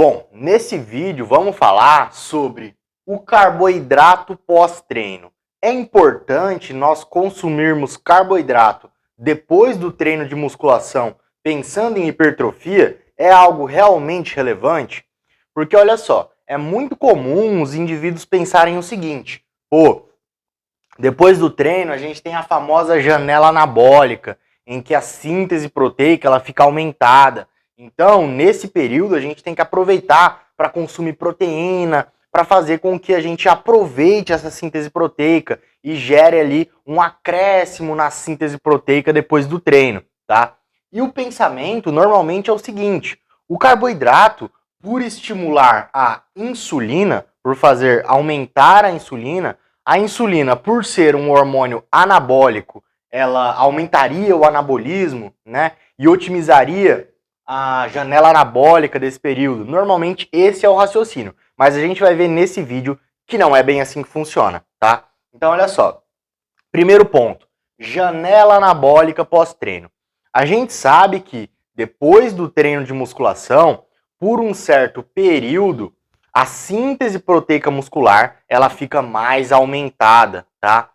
Bom, nesse vídeo vamos falar sobre o carboidrato pós-treino. É importante nós consumirmos carboidrato depois do treino de musculação, pensando em hipertrofia? É algo realmente relevante? Porque olha só, é muito comum os indivíduos pensarem o seguinte: pô, depois do treino a gente tem a famosa janela anabólica, em que a síntese proteica ela fica aumentada. Então, nesse período, a gente tem que aproveitar para consumir proteína, para fazer com que a gente aproveite essa síntese proteica e gere ali um acréscimo na síntese proteica depois do treino, tá? E o pensamento normalmente é o seguinte: o carboidrato, por estimular a insulina, por fazer aumentar a insulina, por ser um hormônio anabólico, ela aumentaria o anabolismo, né? E otimizaria a janela anabólica desse período. Normalmente esse é o raciocínio, mas a gente vai ver nesse vídeo que não é bem assim que funciona, tá? Então olha só, primeiro ponto, janela anabólica pós-treino. A gente sabe que depois do treino de musculação, por um certo período, a síntese proteica muscular ela fica mais aumentada, tá?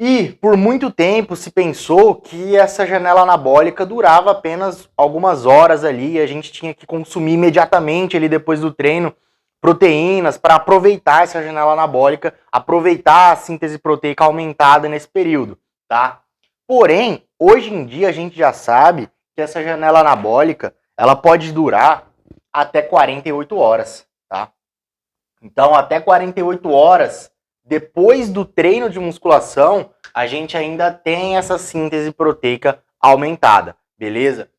E por muito tempo se pensou que essa janela anabólica durava apenas algumas horas ali e a gente tinha que consumir imediatamente ali depois do treino proteínas para aproveitar essa janela anabólica, aproveitar a síntese proteica aumentada nesse período, tá? Porém, hoje em dia a gente já sabe que essa janela anabólica ela pode durar até 48 horas, tá? Então, até 48 horas depois do treino de musculação, a gente ainda tem essa síntese proteica aumentada, beleza?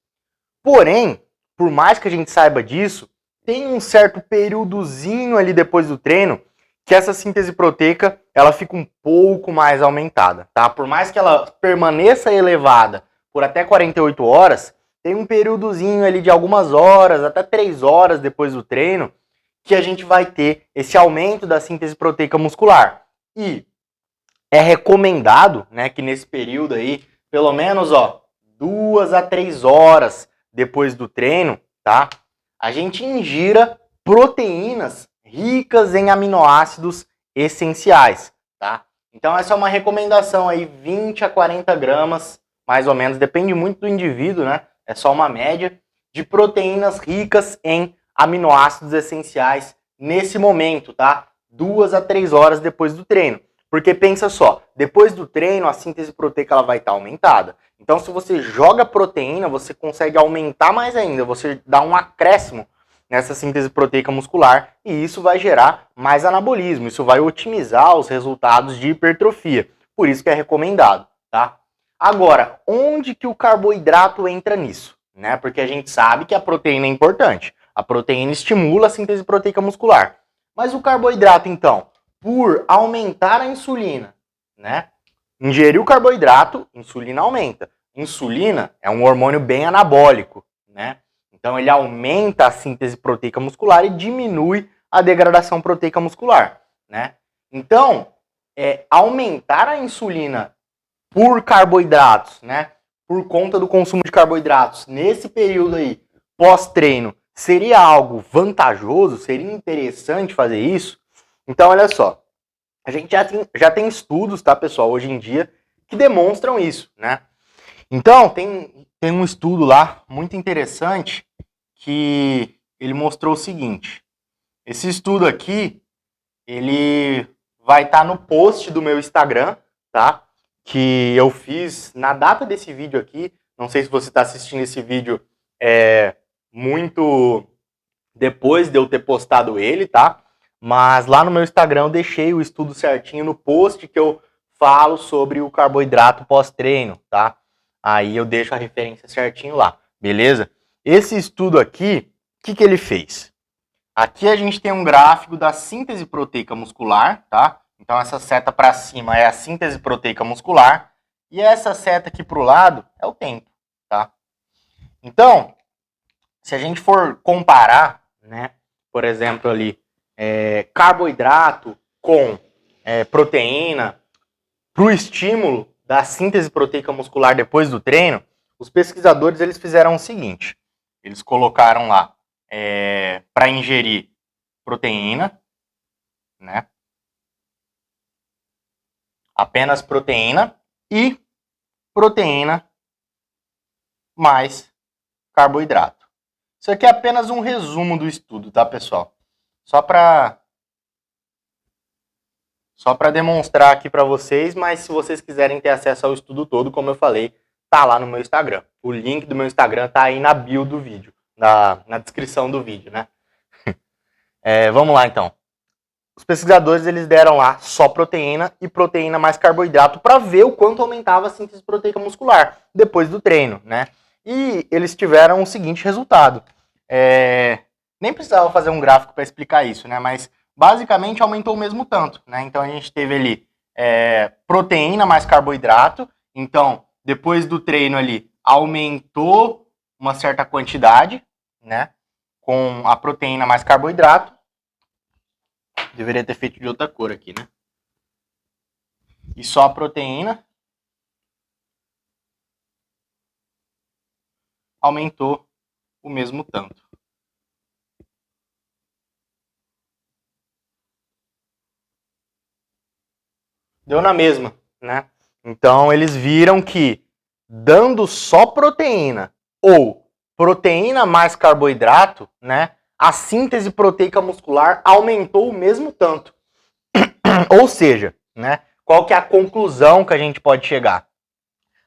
Porém, por mais que a gente saiba disso, tem um certo períodozinho ali depois do treino que essa síntese proteica ela fica um pouco mais aumentada, tá? Por mais que ela permaneça elevada por até 48 horas, tem um períodozinho ali de algumas horas, até 3 horas depois do treino, que a gente vai ter esse aumento da síntese proteica muscular. E é recomendado, né, que nesse período aí, pelo menos, 2 a 3 horas depois do treino, tá? A gente ingira proteínas ricas em aminoácidos essenciais, tá? Então essa é uma recomendação aí, 20 a 40 gramas, mais ou menos, depende muito do indivíduo, né? É só uma média de proteínas ricas em aminoácidos essenciais nesse momento, tá? 2 a 3 horas depois do treino. Porque pensa só, depois do treino a síntese proteica ela vai estar aumentada. Então se você joga proteína, você consegue aumentar mais ainda, você dá um acréscimo nessa síntese proteica muscular e isso vai gerar mais anabolismo, isso vai otimizar os resultados de hipertrofia. Por isso que é recomendado, tá? Agora, onde que o carboidrato entra nisso? Né? Porque a gente sabe que a proteína é importante. A proteína estimula a síntese proteica muscular. Mas o carboidrato, então, por aumentar a insulina, né? Ingerir o carboidrato, insulina aumenta. Insulina é um hormônio bem anabólico, né? Então ele aumenta a síntese proteica muscular e diminui a degradação proteica muscular, né? Então, aumentar a insulina por carboidratos, né? Por conta do consumo de carboidratos nesse período aí, pós-treino, seria algo vantajoso? Seria interessante fazer isso? Então, olha só, a gente já tem estudos, tá, pessoal, hoje em dia, que demonstram isso, né? Então, tem um estudo lá, muito interessante, que ele mostrou o seguinte. Esse estudo aqui, ele vai estar no post do meu Instagram, tá? Que eu fiz na data desse vídeo aqui. Não sei se você está assistindo esse vídeo muito depois de eu ter postado ele, tá? Mas lá no meu Instagram eu deixei o estudo certinho no post que eu falo sobre o carboidrato pós-treino, tá? Aí eu deixo a referência certinho lá, beleza? Esse estudo aqui, o que ele fez? Aqui a gente tem um gráfico da síntese proteica muscular, tá? Então essa seta para cima é a síntese proteica muscular e essa seta aqui para o lado é o tempo, tá? Então, se a gente for comparar, né, por exemplo ali, carboidrato com proteína para o estímulo da síntese proteica muscular depois do treino, os pesquisadores eles fizeram o seguinte, eles colocaram lá para ingerir proteína, né? Apenas proteína e proteína mais carboidrato. Isso aqui é apenas um resumo do estudo, tá, pessoal? Só para demonstrar aqui para vocês, mas se vocês quiserem ter acesso ao estudo todo, como eu falei, tá lá no meu Instagram. O link do meu Instagram tá aí na bio do vídeo, na descrição do vídeo, né? Vamos lá, então. Os pesquisadores, eles deram lá só proteína e proteína mais carboidrato para ver o quanto aumentava a síntese proteica muscular depois do treino, né? E eles tiveram o seguinte resultado. Nem precisava fazer um gráfico para explicar isso, né? Mas basicamente aumentou o mesmo tanto, né? Então a gente teve ali proteína mais carboidrato. Então, depois do treino ali, aumentou uma certa quantidade, né? Com a proteína mais carboidrato. Deveria ter feito de outra cor aqui, né? E só a proteína aumentou o mesmo tanto. Deu na mesma, né? Então eles viram que dando só proteína ou proteína mais carboidrato, né? A síntese proteica muscular aumentou o mesmo tanto. Ou seja, né? Qual que é a conclusão que a gente pode chegar?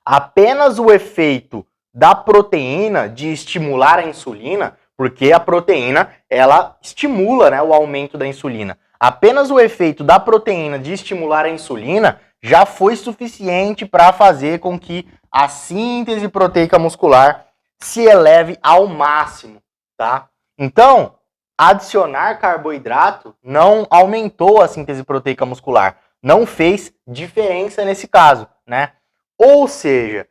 Apenas o efeito da proteína de estimular a insulina, porque a proteína ela estimula, né, o aumento da insulina. Apenas o efeito da proteína de estimular a insulina já foi suficiente para fazer com que a síntese proteica muscular se eleve ao máximo, tá? Então, adicionar carboidrato não aumentou a síntese proteica muscular, não fez diferença nesse caso, né? Ou seja,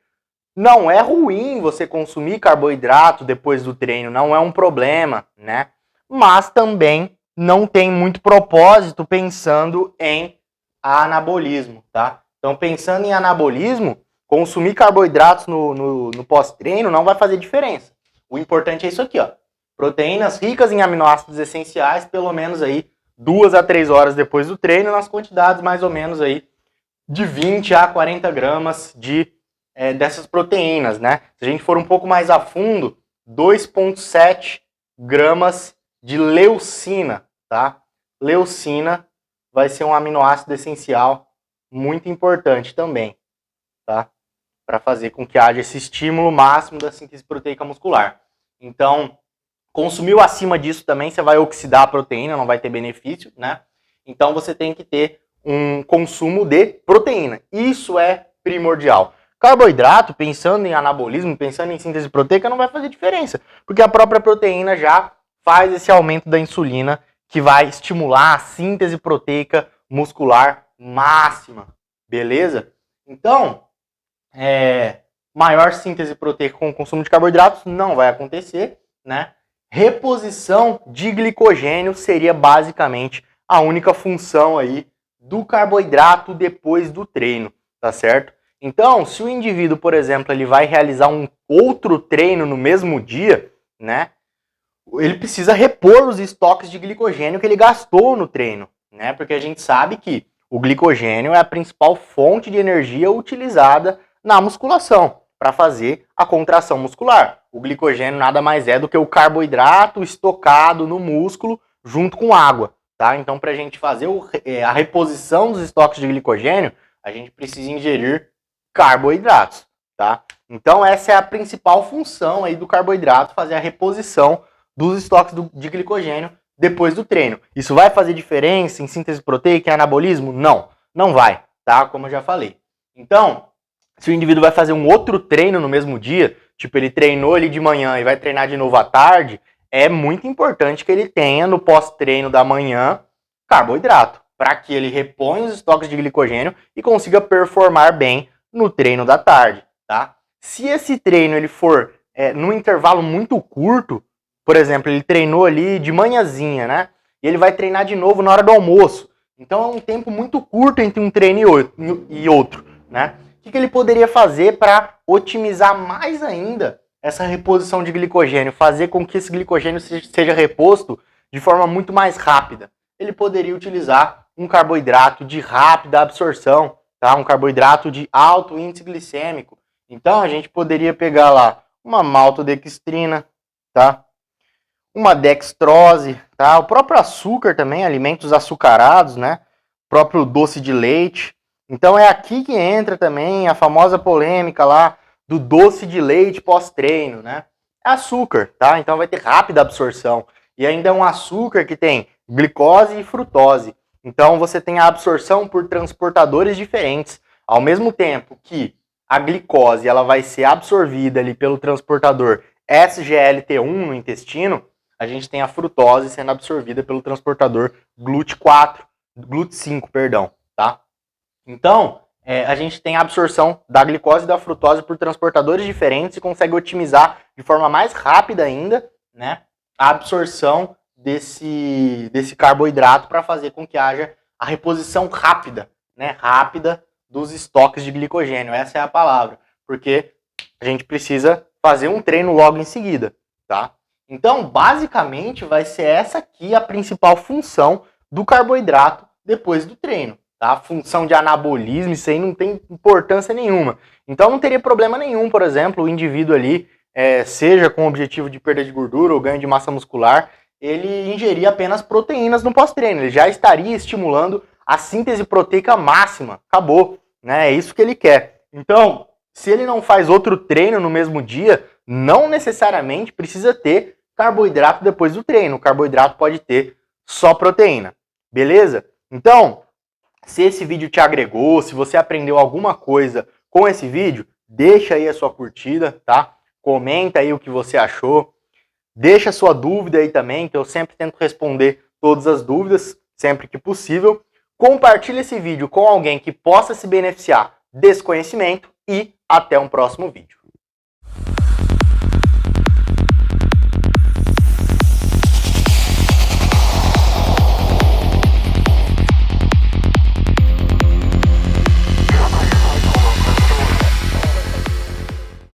não é ruim você consumir carboidrato depois do treino, não é um problema, né? Mas também não tem muito propósito pensando em anabolismo, tá? Então, pensando em anabolismo, consumir carboidratos no pós-treino não vai fazer diferença. O importante é isso aqui, ó. Proteínas ricas em aminoácidos essenciais, pelo menos aí 2 a 3 horas depois do treino, nas quantidades mais ou menos aí de 20 a 40 gramas dessas proteínas, né? Se a gente for um pouco mais a fundo, 2,7 gramas de leucina, tá? Leucina vai ser um aminoácido essencial muito importante também, tá? Para fazer com que haja esse estímulo máximo da síntese proteica muscular. Então, consumiu acima disso também, você vai oxidar a proteína, não vai ter benefício, né? Então, você tem que ter um consumo de proteína. Isso é primordial. Carboidrato, pensando em anabolismo, pensando em síntese proteica, não vai fazer diferença, porque a própria proteína já faz esse aumento da insulina que vai estimular a síntese proteica muscular máxima, beleza? Então, maior síntese proteica com o consumo de carboidratos não vai acontecer, né? Reposição de glicogênio seria basicamente a única função aí do carboidrato depois do treino, tá certo? Então, se o indivíduo, por exemplo, ele vai realizar um outro treino no mesmo dia, né? Ele precisa repor os estoques de glicogênio que ele gastou no treino, né? Porque a gente sabe que o glicogênio é a principal fonte de energia utilizada na musculação para fazer a contração muscular. O glicogênio nada mais é do que o carboidrato estocado no músculo junto com água, tá? Então, para a gente fazer a reposição dos estoques de glicogênio, a gente precisa ingerir carboidratos, tá? Então, essa é a principal função aí do carboidrato, fazer a reposição dos estoques de glicogênio depois do treino. Isso vai fazer diferença em síntese proteica e anabolismo? Não, não vai, tá? Como eu já falei. Então, se o indivíduo vai fazer um outro treino no mesmo dia, tipo ele treinou ali de manhã e vai treinar de novo à tarde, é muito importante que ele tenha no pós-treino da manhã carboidrato, para que ele reponha os estoques de glicogênio e consiga performar bem no treino da tarde, tá? Se esse treino ele for num intervalo muito curto, por exemplo, ele treinou ali de manhãzinha, né? E ele vai treinar de novo na hora do almoço. Então é um tempo muito curto entre um treino e outro, né? O que ele poderia fazer para otimizar mais ainda essa reposição de glicogênio, fazer com que esse glicogênio seja reposto de forma muito mais rápida. Ele poderia utilizar um carboidrato de rápida absorção, tá? Um carboidrato de alto índice glicêmico. Então a gente poderia pegar lá uma maltodextrina, tá? Uma dextrose, tá? O próprio açúcar também, alimentos açucarados, né? O próprio doce de leite. Então é aqui que entra também a famosa polêmica lá do doce de leite pós-treino, né? É açúcar, tá? Então vai ter rápida absorção. E ainda é um açúcar que tem glicose e frutose. Então você tem a absorção por transportadores diferentes. Ao mesmo tempo que a glicose ela vai ser absorvida ali pelo transportador SGLT1 no intestino, a gente tem a frutose sendo absorvida pelo transportador GLUT5, perdão, tá? Então, a gente tem a absorção da glicose e da frutose por transportadores diferentes e consegue otimizar de forma mais rápida ainda, né, a absorção desse carboidrato para fazer com que haja a reposição rápida, né, rápida dos estoques de glicogênio. Essa é a palavra, porque a gente precisa fazer um treino logo em seguida, tá? Então, basicamente, vai ser essa aqui a principal função do carboidrato depois do treino, tá? A função de anabolismo, isso aí não tem importância nenhuma. Então, não teria problema nenhum, por exemplo, o indivíduo ali, seja com o objetivo de perda de gordura ou ganho de massa muscular, ele ingerir apenas proteínas no pós-treino. Ele já estaria estimulando a síntese proteica máxima. Acabou, né? É isso que ele quer. Então, se ele não faz outro treino no mesmo dia, não necessariamente precisa ter carboidrato depois do treino. O carboidrato pode ter só proteína. Beleza? Então, se esse vídeo te agregou, se você aprendeu alguma coisa com esse vídeo, deixa aí a sua curtida, tá? Comenta aí o que você achou. Deixa a sua dúvida aí também, que eu sempre tento responder todas as dúvidas, sempre que possível. Compartilhe esse vídeo com alguém que possa se beneficiar desse conhecimento e até um próximo vídeo.